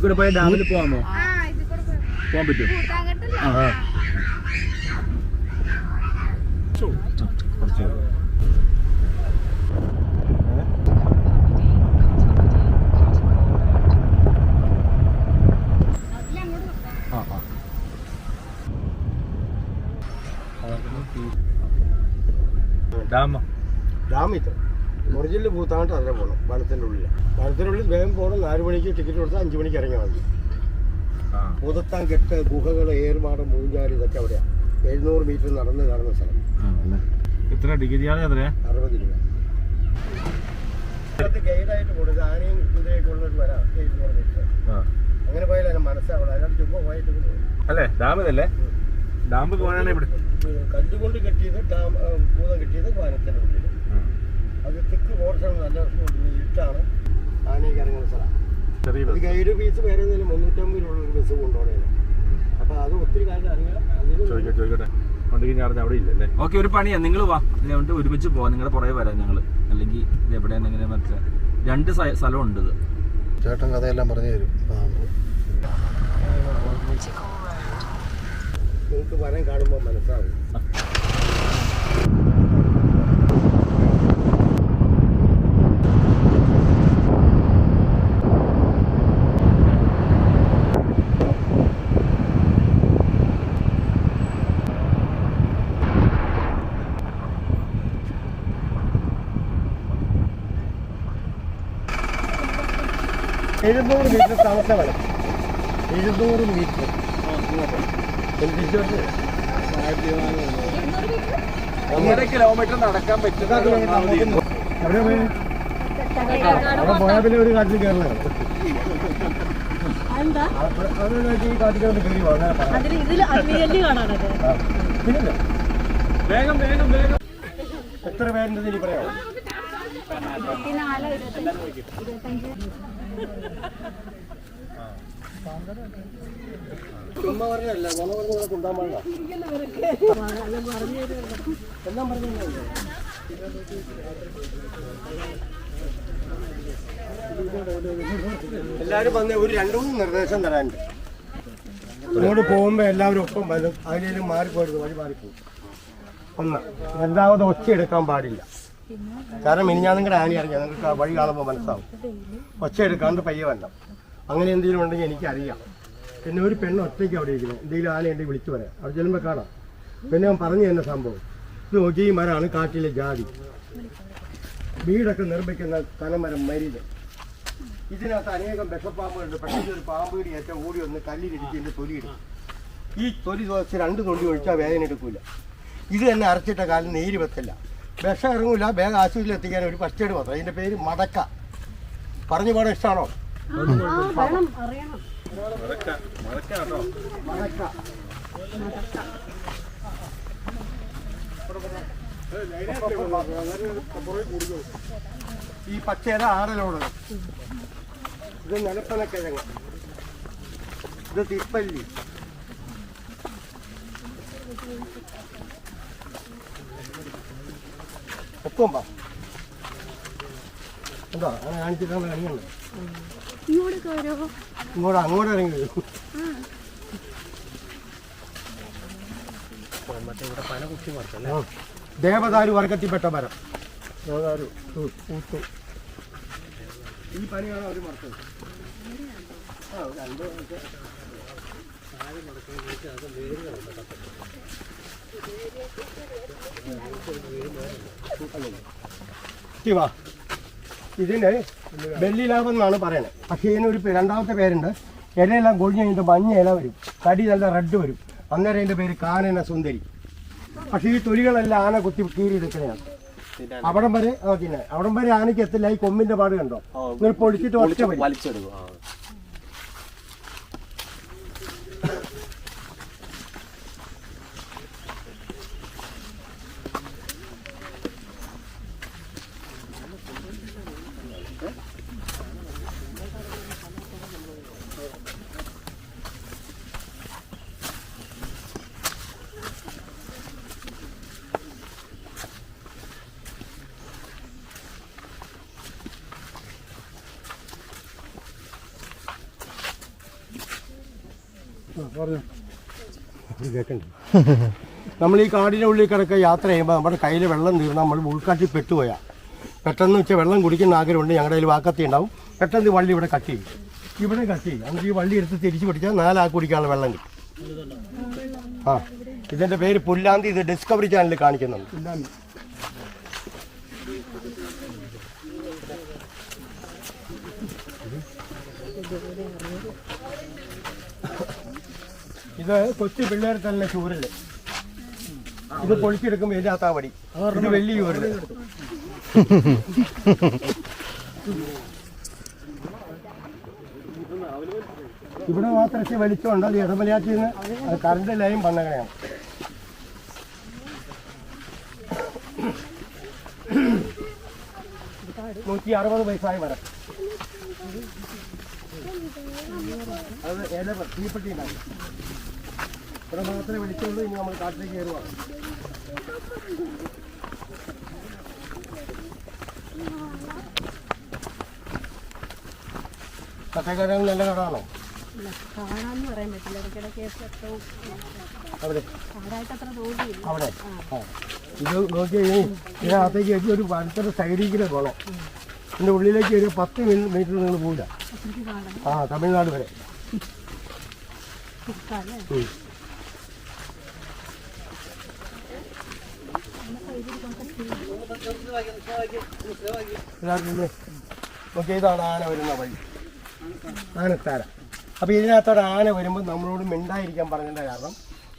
കൂടെ പോയ ഡാമിൽ പോവാമോ? പോകാൻ പറ്റും. ഡാം ഇത്ര ഒറിജിനൽ പൂത്താണ്ട് അതിലെ പോകണം. വനത്തിൻ്റെ ഉള്ളിൽ വേഗം പോകണം. 4 മണിക്ക് ടിക്കറ്റ് കൊടുത്താൽ 5 മണിക്ക് ഇറങ്ങിയാൽ മതി. പൂതത്താൻ കെട്ട്, ഗുഹകൾ, ഏറുമാട്, മൂഞ്ചാല് ഇതൊക്കെ അവിടെയാണ്. 700 മീറ്റർ നടന്ന് കാണുന്ന സ്ഥലം. എത്ര ടിക്കറ്റാണ്? 60 രൂപ. ഗൈഡായിട്ട് കൊടുത്ത് ആനയും കുതിരയൊക്കെ ഉള്ളൊരു വരാം. 700 മീറ്റർ അങ്ങനെ പോയാലും മനസ്സിലാവണം. അതിനകത്ത് ചുമ്മാ പോയിട്ട് അല്ലേ ഡാമിലല്ലേ? ഡാം പോകാനാണ് ഇവിടെ കല്ലുകൊണ്ട് കെട്ടിയത്. ഭൂതം കെട്ടിയത് വനത്തിൻ്റെ ഉള്ളിൽ. അത് തെക്ക് പോർഷൻ നല്ല ഇരുട്ടാണ്. ആനയ്ക്ക് ഇറങ്ങുന്ന സ്ഥലം. ഗൈഡ് ഫീസ് വേറെ 350 രൂപ ഒരു ബസ് കൊണ്ടുപോകണേ. അപ്പൊ അത് ഒത്തിരി കാര്യം അറിയാം. ചോദിക്കട്ടെ. അവിടെ ഇല്ലല്ലേ? ഓക്കെ, ഒരു പണിയാ, നിങ്ങൾ വാ, അതുകൊണ്ട് ഒരുമിച്ച് പോവാം. നിങ്ങളുടെ പുറകെ വരാം ഞങ്ങള്. അല്ലെങ്കിൽ ഇത് എവിടെയാണ് എങ്ങനെ മനസ്സിലായി? 2 സ്ഥലമുണ്ട്. ഇത് ചേട്ടൻ കഥയെല്ലാം പറഞ്ഞു തരും. നിങ്ങൾക്ക് വനം കാണുമ്പോൾ മനസ്സിലാവും. $700 മീറ്റർ താമസ വനം. 700 മീറ്റർ 1.5 കിലോമീറ്റർ നടക്കാൻ പറ്റും. അവിടെ പോയാൽ പിന്നെ ഒരു കാട്ടിൽ കയറലാണ്. ഈ കാട്ടിൽ കയറി പിന്നെ വേഗം എത്ര പേരുണ്ടെന്ന് ഇനി പറയാം. ചുമ്മാ പറഞ്ഞല്ല, മൊണ പറഞ്ഞ കൊണ്ടാൻ പാടില്ല. എല്ലാം പറഞ്ഞു. എല്ലാവരും വന്ന് ഒരു 2-3 നിർദ്ദേശം തരാനുണ്ട്. അങ്ങോട്ട് പോകുമ്പോൾ എല്ലാവരും ഒപ്പം വരും. അതിലേലും മാറിപ്പോരുത്, വഴി മാറിപ്പോകും. 1. രണ്ടാമത് ഒച്ചയെടുക്കാൻ പാടില്ല. കാരണം ഇനി ഞാൻ നിങ്ങളുടെ ആനി അറിയാം. നിങ്ങൾക്ക് വഴി കാണുമ്പോൾ മനസ്സിലാവും. ഒച്ചയെടുക്കാണ്ട് പയ്യെ വരണം. അങ്ങനെ എന്തെങ്കിലും ഉണ്ടെങ്കിൽ എനിക്കറിയാം. പിന്നെ ഒരു പെണ്ണ് ഒറ്റയ്ക്ക് അവിടെ ഇരിക്കുന്നത്. എന്തെങ്കിലും ആന ഉണ്ടെങ്കിൽ വിളിച്ചു പറയാം. അവിടെ ചെല്ലുമ്പോൾ കാണാം. പിന്നെ ഞാൻ പറഞ്ഞു തന്നെ സംഭവം. ഇത് നോക്കി, ഈ മരമാണ് കാട്ടിലെ ജാതി. വീടൊക്കെ നിർമ്മിക്കുന്ന കനമരം മരിത്. ഇതിനകത്ത് അനേകം വിഷപ്പാമ്പുകളുണ്ട്. പെട്ടെന്ന് ഒരു പാമ്പ് കടിയേറ്റ ഓടി വന്ന് കല്ലിലിടിച്ച് തൊലിയിടും. ഈ തൊലി ദിവസം 2 തൊലി ഒഴിച്ചാൽ വേദന എടുക്കില്ല. ഇത് തന്നെ അരച്ചിട്ട കാലം നീര് വെത്തില്ല. വിഷം ഇറങ്ങില്ല. വേഗം ആശുപത്രിയിൽ എത്തിക്കാൻ ഒരു ഫസ്റ്റ് എയ്ഡ് മാത്രം. അതിൻ്റെ പേര് മടക്ക. പറഞ്ഞു പോകാൻ ഇഷ്ടമാണോ? ഈ പച്ചയില ആടലോട്. ഇത് നിലപ്പനക്കിഴങ്ങ്. ഇത് തിപ്പല്ലി. ഒപ്പം എന്താ അങ്ങനെ കാണിച്ചിട്ടാണ് ഇറങ്ങുന്നത്. അങ്ങോട്ട് ഇറങ്ങി വരും. ദേവദാരു വർഗത്തിൽപ്പെട്ട മരം. ദേവദാരു പൂത്തു. ഈ പനിയാണ് അവർ മറച്ചത്. ഇതിന് ബെല്ലി ലാഭം എന്നാണ് പറയണത്. പക്ഷേ ഇതിനൊരു 2ാമത്തെ പേരുണ്ട്. ഇലയെല്ലാം കൊഴിഞ്ഞ് കഴിഞ്ഞിട്ട് മഞ്ഞ ഇല വരും. തടി നല്ല റെഡ് വരും. അന്നേരം അതിൻ്റെ പേര് കാനന സുന്ദരി. പക്ഷേ ഈ തൊലികളെല്ലാം ആന കുത്തി കീറിയെടുക്കണയാണ്. അവിടം വരെ പിന്നെ അവിടം വരെ ആനയ്ക്ക് എത്തില്ല. ഈ കൊമ്പിന്റെ പാട് കണ്ടോ? നിങ്ങൾ പൊളിച്ചിട്ട് ഒറ്റ വലിച്ചെടുക്കും. നമ്മൾ ഈ കാടിൻ്റെ ഉള്ളിൽ കിടക്കുക യാത്ര ചെയ്യുമ്പോൾ നമ്മുടെ കയ്യിൽ വെള്ളം തീർന്നാൽ നമ്മൾ ഉൾക്കാട്ടിൽ പെട്ടുപോയാൽ പെട്ടെന്ന് വെച്ചാൽ വെള്ളം കുടിക്കുന്ന ആഗ്രഹമുണ്ട്. ഞങ്ങളുടെ കയ്യിൽ വാക്കത്തി ഉണ്ടാവും. പെട്ടെന്ന് വള്ളി ഇവിടെ കട്ട് ചെയ്യും, ഇവിടെ കട്ട് ചെയ്യും. എന്നിട്ട് ഈ വള്ളി എടുത്ത് തിരിച്ചു പിടിച്ചാൽ 4 ആൾക്ക് കുടിക്കാനുള്ള വെള്ളം കിട്ടും. ആ, ഇതിൻ്റെ പേര് പുല്ലാന്തി. ഇത് ഡിസ്കവറി ചാനലിൽ കാണിക്കുന്നുണ്ട്. ഇത് കൊച്ചു പിള്ളേർ തന്നെ ചൂരല്. ഇത് പൊളിച്ചെടുക്കുമ്പോൾ ഇതിനകത്താ പടി. ഇത് വലിയ ചൂരല്. ഇവിടെ മാത്രമേ വലിച്ചോണ്ട് അത് ഇടമലയാറ്റിൽ നിന്ന് കറണ്ട് ലൈൻ പന്നകയാണ്. $160 പൈസയായി വരാം. അത് തീപ്പെട്ടി ഉണ്ടാകും. ഇവിടെ മാത്രമേ വിളിച്ചുള്ളൂ. ഇനി നമ്മൾ കാട്ടിലേക്ക് കയറുവാണ്. കട്ടക്കാരാണ് നല്ല കടാണോ? അവിടെ അവിടെ ഇത് നോക്കി ഇതിനകത്തേക്ക് വെച്ച് ഒരു അടുത്തൊരു സൈഡിലേക്ക് കുളം. ഇതിൻ്റെ ഉള്ളിലേക്ക് ഒരു 10 മീറ്റർ നിങ്ങൾ പോവില്ല. ആ, തമിഴ്നാട് വരെ. ഓക്കെ, ഇതാണ് ആന വരുന്ന വഴി, ആനത്താര. അപ്പോൾ ഇതിനകത്തോടെ ആന വരുമ്പോൾ നമ്മളോട് മിണ്ടായിരിക്കാൻ പറഞ്ഞതിൻ്റെ കാരണം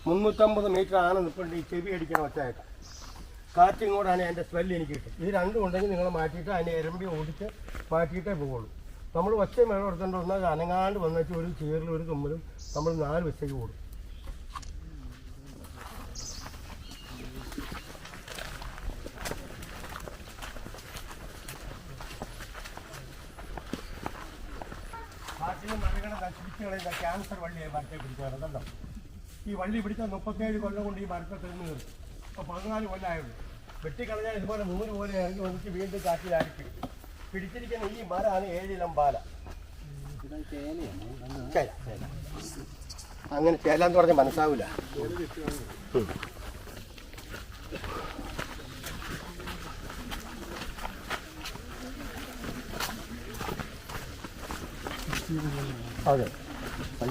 350 മീറ്റർ ആന നിൽപ്പുണ്ട്. ഈ ചെവി അടിക്കാൻ ഒറ്റയായിട്ട് കാറ്റിങ്ങോടാണ് അതിൻ്റെ സ്മെല്ല് എനിക്ക് കിട്ടും. ഇത് രണ്ടും ഉണ്ടെങ്കിൽ നിങ്ങൾ മാറ്റിയിട്ട് അതിനെ എരമ്പി ഓടിച്ച് മാറ്റിയിട്ടേ പോകുള്ളൂ. നമ്മൾ ഒച്ച മേളം എടുത്തുകൊണ്ട് വന്നാൽ അനങ്ങാണ്ട് വന്നിട്ട് ഒരു ചീറിലും ഒരു തുമ്മലും നമ്മൾ 4 വശത്തേക്ക് കൂടും. കാറ്റിന് മരങ്ങളെ നശിപ്പിച്ച് കളയുന്ന ക്യാൻസർ വള്ളിയായി മരത്തെ പിടിച്ചാൽ കണ്ടോ. ഈ വള്ളി പിടിച്ചാൽ 37 കൊല്ലം കൊണ്ട് ഈ മരത്തെ തെളിഞ്ഞു കയറും. അപ്പോൾ 14 കൊല്ലമായുള്ളൂ. വെട്ടിക്കളഞ്ഞാൽ ഇതുപോലെ 100 പോലെ ഇറങ്ങി വന്നിട്ട് വീണ്ടും കാറ്റിലാക്കി പിടിച്ചിരിക്കുന്ന ഈ മരമാണ് 7 ഇനം പാല. അങ്ങനെ ചേലാന്ന് പറഞ്ഞാൽ മനസ്സാവില്ല. അതെ,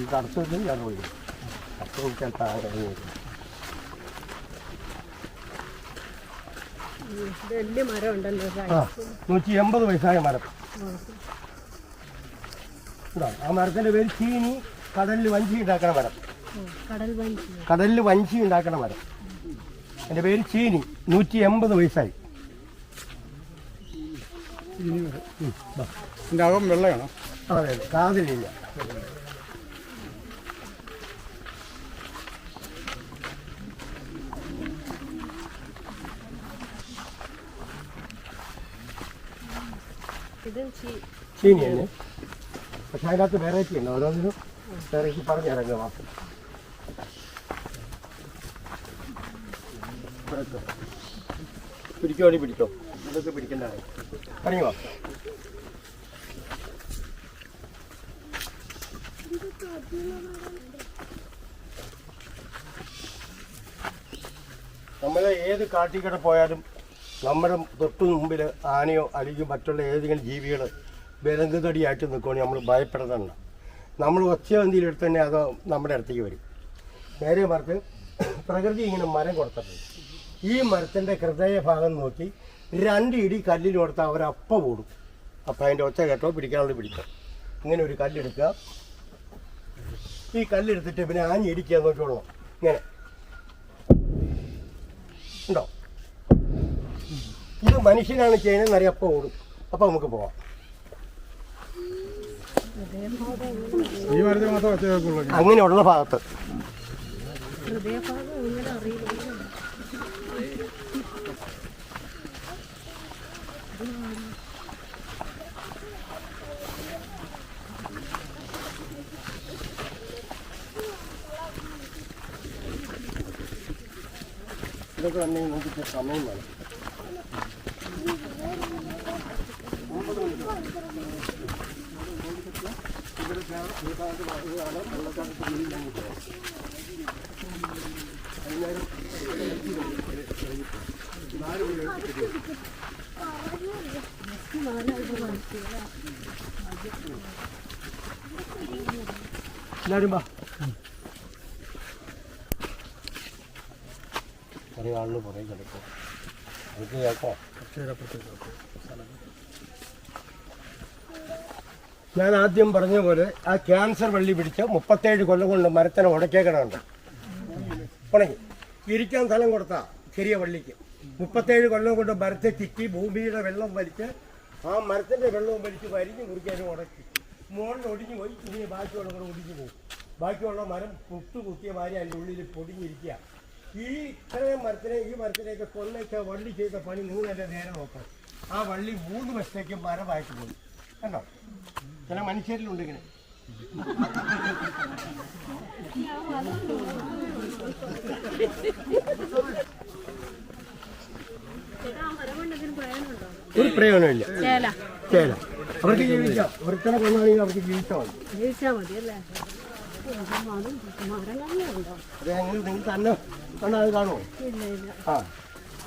ഈ കടത്ത് ഞാൻ വിളിക്കും. കടത്ത് വിളിക്കാൻ താഴെ ആ 180 വയസ്സായ മരം. ആ മരത്തിൻ്റെ പേര് ചീനി. കടലിൽ വഞ്ചി ഉണ്ടാക്കണ മരം. കടലിൽ വഞ്ചി ഉണ്ടാക്കണ മരം. എൻ്റെ പേര് ചീനി. 180 വയസ്സായി. ഇതിൻ്റെ അകം വെള്ളമാണോ? അതെ, കാതിലില്ല. ചീനി തന്നെ, പക്ഷെ അതിനകത്ത് വെറൈറ്റി ഉണ്ട്. ഓരോന്നിനും വെറൈറ്റി പറഞ്ഞിറങ്ങുക മാത്രം. പിടിക്കോടി പിടിച്ചോ, ഇതൊക്കെ പിടിക്കേണ്ടതാണ്. പറഞ്ഞോ. നമ്മൾ ഏത് കാട്ടിക്കട പോയാലും നമ്മുടെ തൊട്ടു മുമ്പിൽ ആനയോ അല്ലെങ്കിൽ മറ്റുള്ള ഏതെങ്കിലും ജീവികൾ വിലങ്ങുതടിയായിട്ട് നിൽക്കുകയാണെങ്കിൽ നമ്മൾ ഭയപ്പെടുന്നുണ്ട്. നമ്മൾ ഒച്ചവന്തിയിലെടുത്ത് തന്നെ അത് നമ്മുടെ അടുത്തേക്ക് വരും. നേരെ മറിച്ച് പ്രകൃതി ഇങ്ങനെ മരം കൊടുത്തിട്ടുണ്ട്. ഈ മരത്തിൻ്റെ ഹൃദയഭാഗം നോക്കി 2 ഇടി കല്ലിന് കൊടുത്താൽ അവരപ്പം ഓടും. അപ്പം അതിൻ്റെ ഒച്ച കേട്ടോ പിടിക്കാനുള്ളത് പിടിക്കാം. ഇങ്ങനെ ഒരു കല്ലെടുക്കുക. ഈ കല്ലെടുത്തിട്ട് പിന്നെ ആഞ്ഞിടിക്കുക നോക്കിക്കൊള്ളണം. ഇങ്ങനെ ഉണ്ടോ? ഇത് മനുഷ്യനാണ് ചെയ്യുന്നത്. അറിയപ്പം ഓടും. അപ്പം നമുക്ക് പോവാം. അങ്ങനെയുള്ള ഭാഗത്ത് ഇതൊക്കെ തന്നെ നമുക്ക് സമയം വേണം. ഇവിടെ എല്ലാവരും വാ. കുറേ ആളിന് കുറേ കിടക്കും. എനിക്ക് കേൾക്കാം. ഞാൻ ആദ്യം പറഞ്ഞ പോലെ ആ ക്യാൻസർ വള്ളി പിടിച്ച 37 കൊല്ലം കൊണ്ട് മരത്തിനെ ഉടക്കേക്കണുണ്ട്. ഉണങ്ങി ഇരിക്കാൻ സ്ഥലം കൊടുത്താ ചെറിയ വള്ളിക്ക് 37 കൊല്ലം കൊണ്ട് മരത്തെ ചുറ്റി ഭൂമിയുടെ വെള്ളം വലിച്ച് ആ മരത്തിൻ്റെ വെള്ളവും വലിച്ച് വരിഞ്ഞ് മുറിക്കാനും ഉടക്കി മുകളിൽ ഒടിഞ്ഞു പോയി. ഇനി ബാക്കിയുള്ള കൂടെ ഒടിഞ്ഞു പോകും. ബാക്കിയുള്ള മരം കുത്തിയ മാരി അതിൻ്റെ ഉള്ളിൽ പൊടിഞ്ഞിരിക്കുക. ഈ ഇത്രയും മരത്തിനെ ഈ മരത്തിനെയൊക്കെ കൊന്നൊക്കെ വള്ളി ചെയ്ത പണി നിങ്ങൾ തന്നെ നേരെ നോക്കണം. ആ വള്ളി 3 വർഷത്തേക്ക് മരമായിട്ട് പോയി. കണ്ടോ? ചില മനുഷ്യരിലുണ്ട് ഇങ്ങനെ. ഒരു പ്രയോജനമില്ല. ചേല അവർക്ക് ജീവിക്കാം. ഒരുത്തനെ കൊന്നാണെങ്കിൽ അവർക്ക് ജീവിച്ചാൽ മതി. അതെ, നിങ്ങൾ തന്നെ കണ്ടാൽ അത് കാണുമോ? ആ,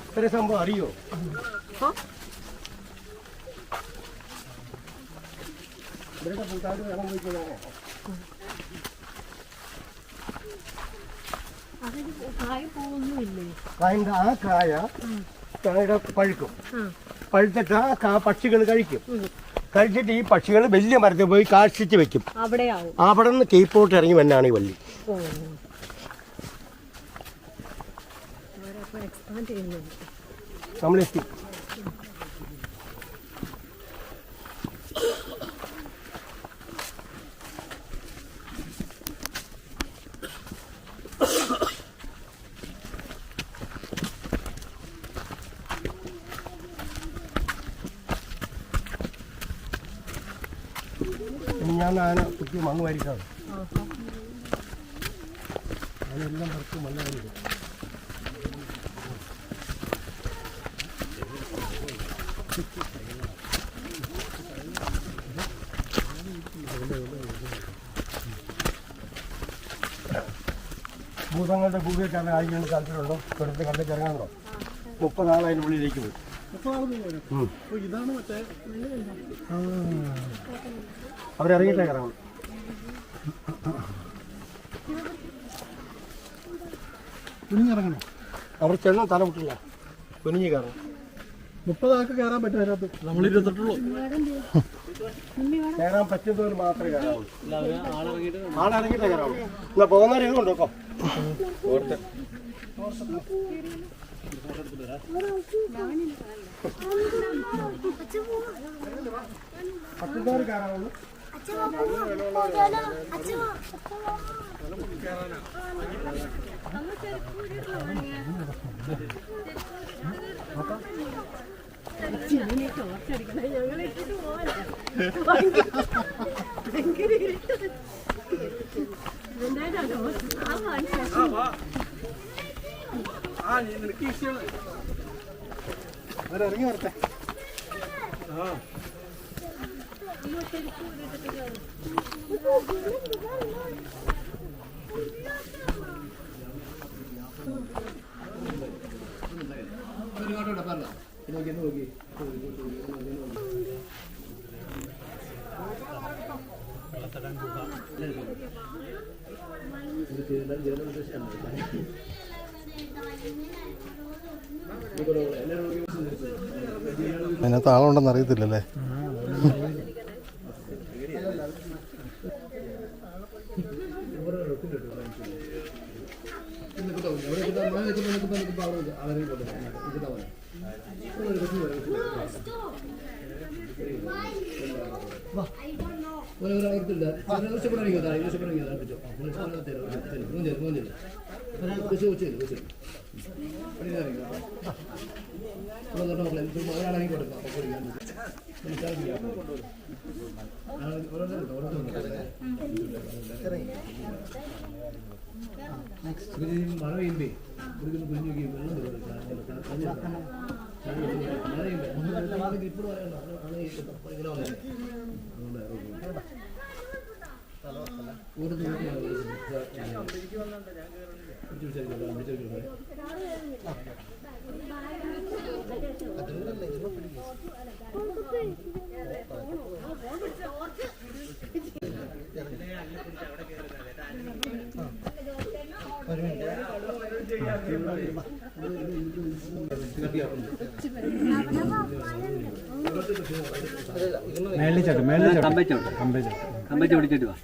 ഇത്ര സംഭവം അറിയോ? ഇവരുടെ കൂട്ടുകാർ വേണം പോയിക്കൊള്ളാനോ? കായൻ്റെ ആ കായയുടെ പഴുക്കും. പഴുത്തിട്ട് ആ പക്ഷികൾ കഴിക്കും. കഴിച്ചിട്ട് ഈ പക്ഷികൾ വലിയ മരത്തിൽ പോയി കാഴ്ചിച്ച് വെക്കും. അവിടെ നിന്ന് കീപ്പോട്ട് ഇറങ്ങി വന്നാണ് ഈ വള്ളി. നമ്മളെത്തി. ഞാൻ ആന കുത്തി മണ്ണ് വാരിക്കാണ്. അതിനെല്ലാം പുറത്ത് മണ്ണ് വാരിക്കും. ഭൂതങ്ങളുടെ ഗുഹയൊക്കെ ആയിരിക്കുന്ന താല്പര്യമുണ്ടോ? ഇവിടുത്തെ കണ്ടിട്ട് ഇറങ്ങാനുണ്ടോ? 30 ആൾ അതിൻ്റെ ഉള്ളിലേക്ക് പോയി. അവരിറങ്ങിയിട്ടേ കയറാം. കുനിഞ്ഞിറങ്ങണോ? അവർ ചെണ്ണം തല വിട്ടില്ല. കുനിഞ്ഞ് കയറണം. 30 ആൾക്ക് കയറാൻ പറ്റും. അതിനകത്ത് നമ്മൾ 28 കയറാൻ പറ്റുന്നവർ മാത്രമേ കയറാവുള്ളൂ. ആളിറങ്ങിയിട്ടേ കയറാവുള്ളൂ. എന്നാ പോകുന്നവർ ഇതുകൊണ്ടോ ഓർത്ത് പറ്റുന്നവർ കയറാവുള്ളൂ. ഇറങ്ങി വരട്ടെ. അതിനകത്ത് ആളുണ്ടെന്ന് അറിയത്തില്ലല്ലേ? മഴ പെയ്യുമ്പേ കുഞ്ഞു കമ്പച്ച് പിടിച്ചിട്ട് വാ.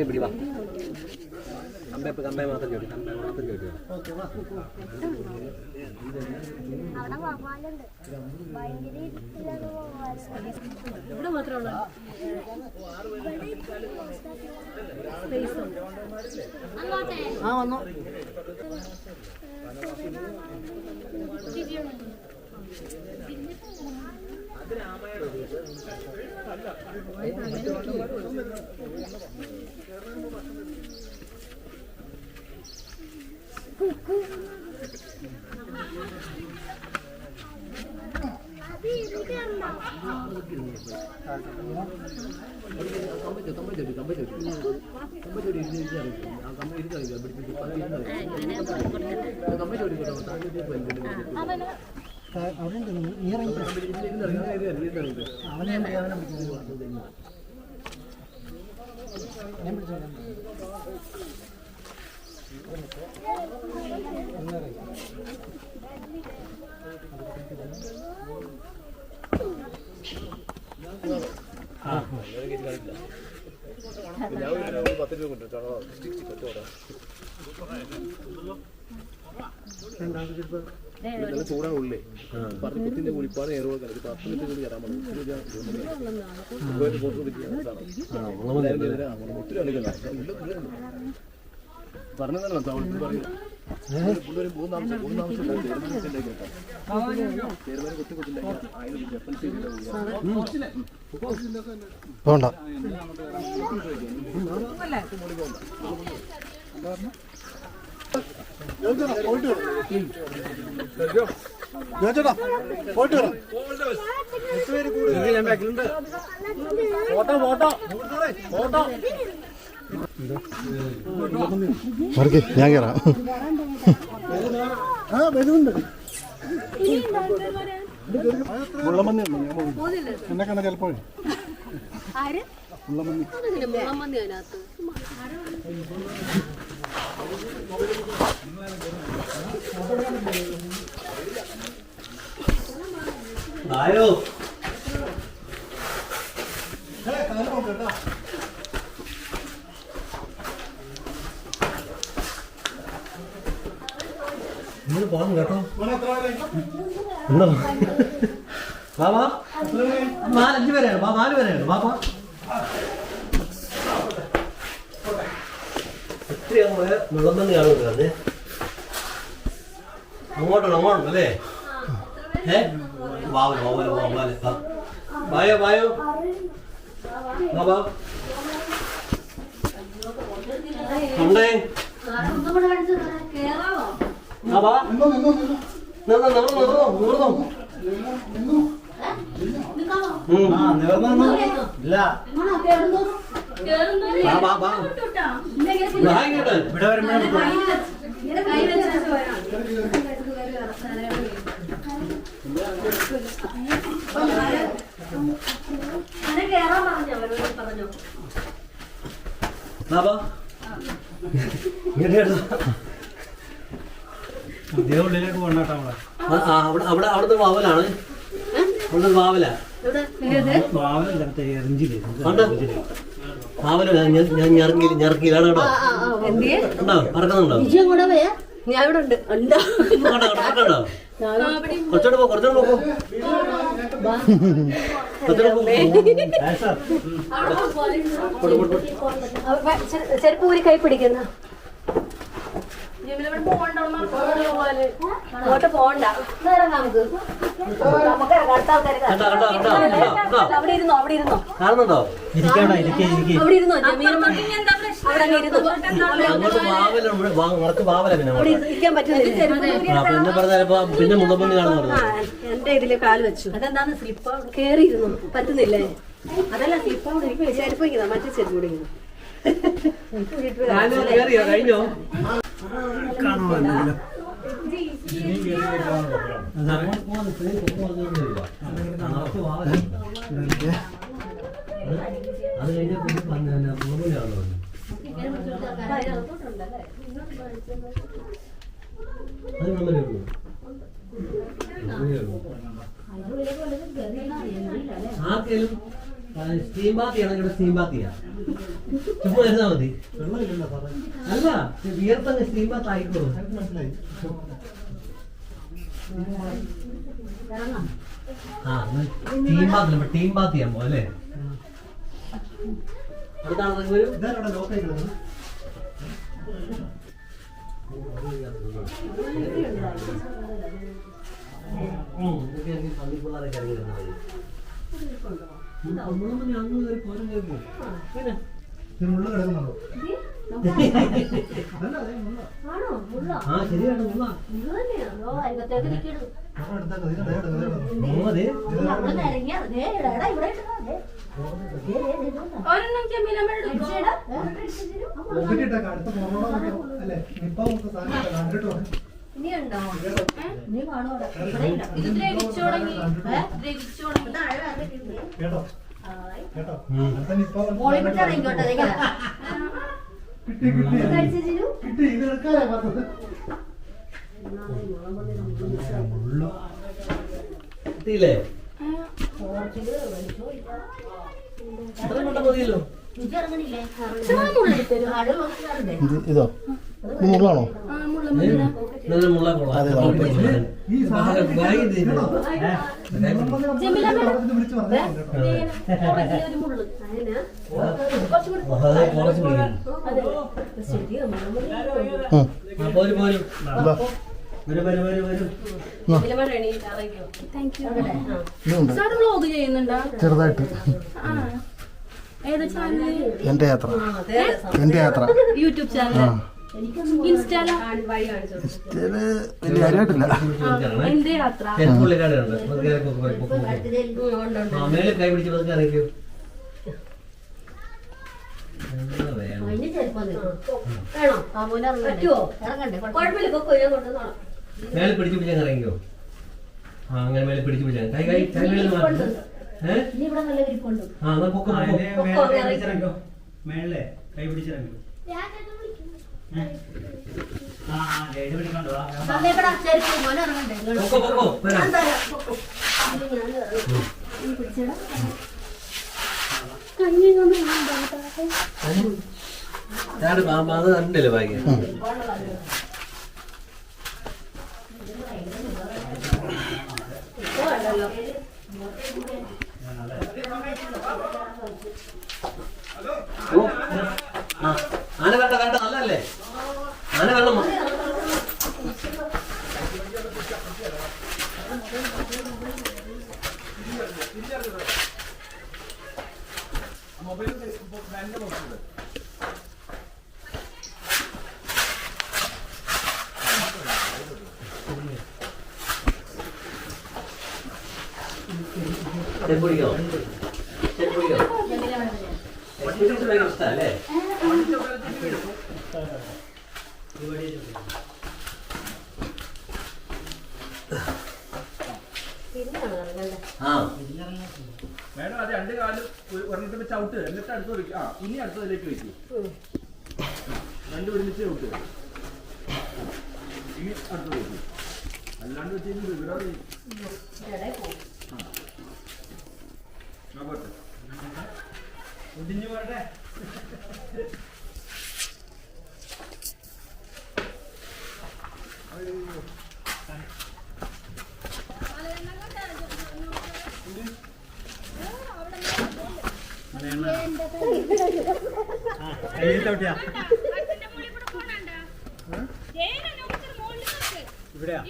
പിടി വാ. കമ്പേ മാത്രം ചോട്ടി, കമ്പേ മാത്രം ചോട്ടി. ഇവിടെ മാത്രമുള്ള ആ വന്നോ. ചൂടാണുള്ളേ പറഞ്ഞ കുത്തിന്റെ കുളിപ്പാട് നേരോളം കളിച്ച് 10 മിനിറ്റ് കൂടി കയറാൻ പോണ്ട. മറിക്ക്, ഞാൻ കയറാം. എന്നെ കണ്ട ചിലപ്പോൾ ആയോ നിങ്ങൾ പോകാം കേട്ടോ. ഉണ്ടോ? ബാബാ 5 പേരാണ്, 4 പേരാണ്. ബാബാ എത്രയാണ് വെള്ളം തന്നെയാണ് അല്ലേ? അങ്ങോട്ടല്ലേ? വാവല് വാവല് വാവല് വായോ വായോ ബാബാ ഉണ്ടേ ബാബാ ഉള്ളിലേക്ക് കൊണ്ടാട്ടാ അവിടുത്തെ വാവലാണ്. അവിടെ വാവല വാവല ഞാൻ ഞറക്കിയിലാണ് കേട്ടോ. ഉണ്ടോ? പറക്കുന്നുണ്ടോ? ഞാൻ ഇവിടെ ഉണ്ട്. കുറച്ചോട് പോ, കുറച്ചോട് പോക്കോ. ചെരുപ്പ് ഊരി കൈ പിടിക്കുന്ന അങ്ങോട്ട് പോണ്ട. നമുക്ക് അവിടെ ഇരുന്നോ, അവിടെ ഇരുന്നോ, കാണുന്നുണ്ടോ? അവിടെ ഇരുന്നോ. അവിടെ ഇരിക്കാൻ പറ്റുന്നില്ല. പിന്നെ പറഞ്ഞപ്പോ പിന്നെ മുള്ളപ്പന്നി കാണുന്നു. എന്റെ ഇതില് കാല് വെച്ചു. അതെന്താന്ന് സ്ലിപ്പ് കേറിയിരുന്നു. പറ്റുന്നില്ലേ? അതല്ല ചെരുപ്പ് ഇങ്ങനെ മറ്റേ ചെരുപ്പ് കൂടി ഇങ്ങനെ. കയറിയോ കഴിഞ്ഞോ? അത് കഴിഞ്ഞാൽ പുറമേലാണോ? അത് നമ്മളെ ആർക്കെങ്കിലും സ്റ്റീം ബാത്ത് ചെയ്യണമെങ്കിൽ സ്റ്റീം ബാത്ത് ചെയ്യാം. ചുമ്മാ ഇരുന്നാ മതി. അല്ല വിയർത്തങ്ങ് സ്റ്റീം ബാത്ത് ആയിക്കോളും. ടീം ബാത്ത് ടീം ബാത്ത് ചെയ്യാൻ പോ അല്ലേ? അടുത്താണ് വരും. പള്ളിപ്പിള്ളാരൊക്കെ ഇറങ്ങി വരുന്ന മതി. അങ്ങ് കയറി പോരും കേൾക്കും. ആ ശരിയാണ്. ഇനിയുണ്ടോ? നീ കാണുവാ ഇത് ദ്രവിച്ചു തുടങ്ങി. ദ്രവിച്ചു തുടങ്ങി. മോളിൽ വിട്ടിറങ്ങിക്കോട്ടെ. കിട്ടിയില്ലേ? മതിയല്ലോ. ഇതോ മുള്ളാണോ? മുള്ള ചെറുതായിട്ട് എന്റെ യാത്ര യൂട്യൂബ് ചാനൽ ഇൻസ്റ്റയില് വലിയ കാര്യമായിട്ടില്ല. എന്റെ യാത്ര മേലെ കൈ പിടിച്ച് പതുക്കെ അറിയിക്കൂ. മേലെ പിടിച്ചു പിടിച്ചാൽ ഇറങ്ങിക്കോ. ആ അങ്ങനെ മേലെ പിടിച്ചു പിടിച്ചാൽ കൈ കൈ കൈ മേലെ മാറ്റി. മേളിലെ കൈ പിടിച്ചിറങ്ങി. അത് കണ്ടല്ലേ ഭാഗ്യം. ആന വേണ്ട വേണ്ട നല്ലല്ലേ? ആന വെള്ളം കുടിക്കോ കുടിക്കോ ഭയങ്കര ഇഷ്ടല്ലേ? മേഡം അത് രണ്ട് കാലും ഒരെണ്ണത്തിന് ചവിട്ട് എന്നിട്ട് അടുത്ത് വെക്കും. ഇനി അടുത്തതിലേക്ക് വെക്കും. രണ്ടു ഒരുമിച്ച് ചവിട്ട് ഇനി അടുത്ത് വെക്കും. അല്ലാണ്ട് വെച്ച് വിവരം പോട്ടെ ഒടിഞ്ഞു പോട്ടെ. ഇവിടെയാ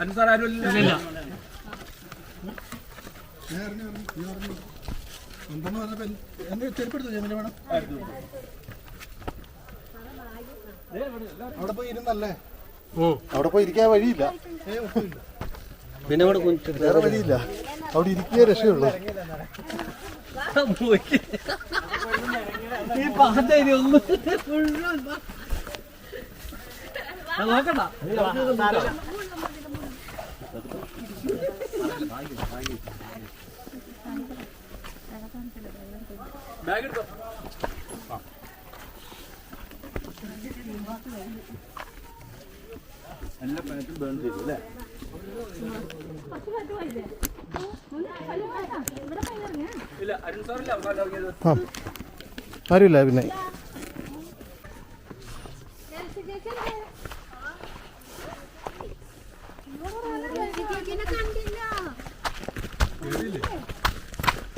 അൻസാർ ആരുമില്ല. എന്റെ ചെരുപ്പെടുത്തു വേണം. അവിടെ പോയി ഇരുന്നല്ലേ? അവിടെ പോയി ഇരിക്കാൻ വഴിയില്ല. പിന്നെ അവിടെ വേറെ വഴിയില്ല. അവിടെ ഇരിക്കുക രക്ഷയുള്ളൂ. ഈ പാട്ടേരി ഒന്ന് നോക്കണ്ട. എല്ലാ പനത്തും ബേൺ ചെയ്തു അല്ലേ? ഇല്ല അരുൺ സാറില്ല അവസാനം ഇറങ്ങിയത്. ആരുമില്ല പിന്നെ.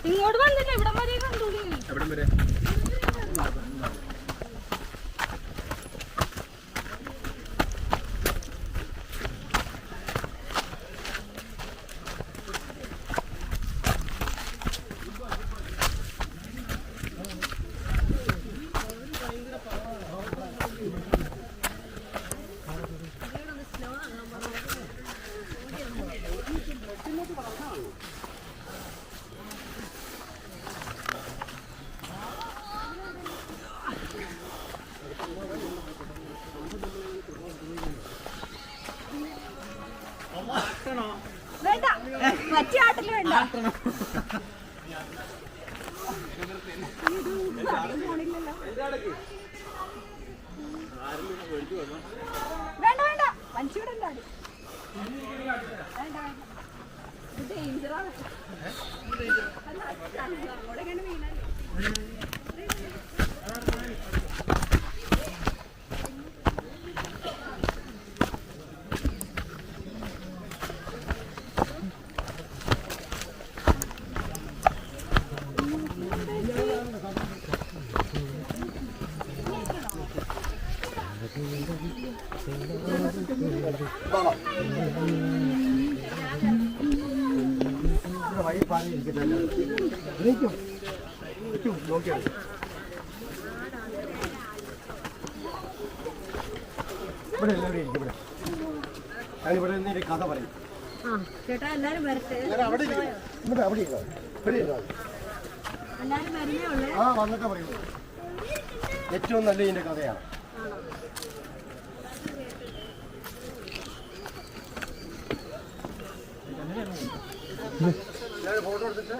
ഇങ്ങോട്ട് വന്നില്ല, ഇവിടെ വരെ കണ്ടോളി. എവിടം വരെ? വേണ്ട, മറ്റേ ആട്ടില് വേണ്ട. വേണ്ട വേണ്ട, മനുഷ്യവിടല്ല. വേണ്ട വേണ്ട, ഡേഞ്ചറാണ്. അങ്ങോട്ടെങ്ങനെ വീണാലും വഴി പാറി ഇരിക്കട്ടെ. നോക്കിയാൽ ഇവിടെ എല്ലാവരും ഇരിക്കും. ഞാനിവിടെ നിന്ന് കഥ പറയും. ചേട്ടാ എല്ലാരും വരട്ടെ. അവിടെ ഇവിടെ അവിടെ ഇരുന്നോ, ഇവിടെ ഇരുന്നോ. എല്ലാരും വരുന്നേ ഉള്ളേ. ആ വന്നിട്ട് പറയുള്ളൂ. ഏറ്റവും നല്ല ഇതിന്റെ കഥയാണ്. ഞാൻ ഫോട്ടോ എടുത്തിട്ട്